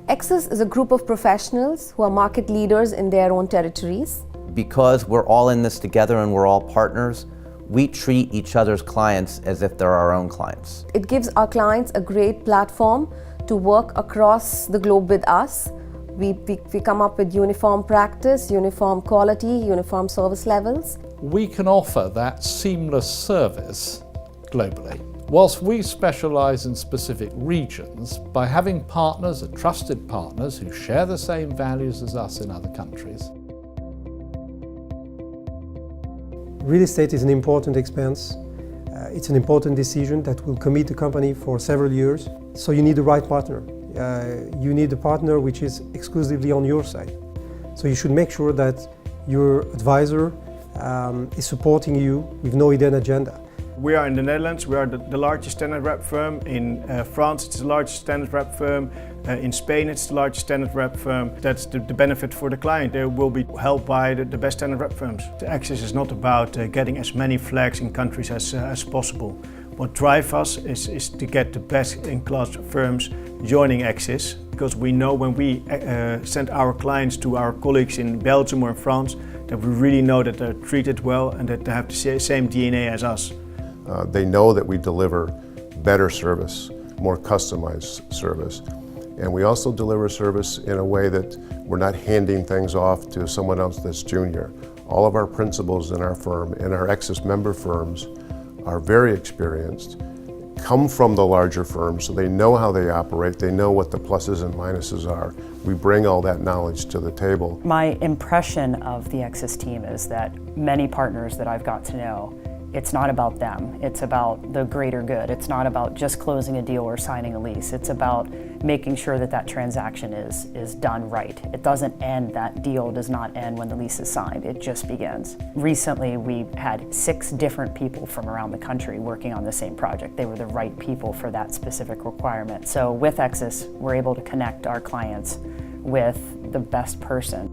Exis is a group of professionals who are market leaders in their own territories. Because we're all in this together and we're all partners, we treat each other's clients as if they're our own clients. It gives our clients a great platform to work across the globe with us. We come up with uniform practice, uniform quality, uniform service levels. We can offer that seamless service globally. Whilst we specialise in specific regions, by having partners, trusted partners, who share the same values as us in other countries. Real estate is an important expense. It's an important decision that will commit the company for several years. So you need the right partner. You need a partner which is exclusively on your side. So you should make sure that your advisor is supporting you with no hidden agenda. We are in the Netherlands, we are the largest tenant rep firm. In France it's the largest tenant rep firm. In Spain it's the largest tenant rep firm. That's the benefit for the client. They will be helped by the best tenant rep firms. The Exis is not about getting as many flags in countries as possible. What drives us is to get the best in class firms joining Exis, because we know when we send our clients to our colleagues in Belgium or in France, that we really know that they're treated well and that they have the same DNA as us. They know that we deliver better service, more customized service. And we also deliver service in a way that we're not handing things off to someone else that's junior. All of our principals in our firm and our Exis member firms are very experienced, come from the larger firms, so they know how they operate, they know what the pluses and minuses are. We bring all that knowledge to the table. My impression of the Exis team is that many partners that I've got to know, it's not about them, it's about the greater good. It's not about just closing a deal or signing a lease. It's about making sure that that transaction is done right. It doesn't end, that deal does not end when the lease is signed, it just begins. Recently we had 6 different people from around the country working on the same project. They were the right people for that specific requirement. So with Exis, we're able to connect our clients with the best person.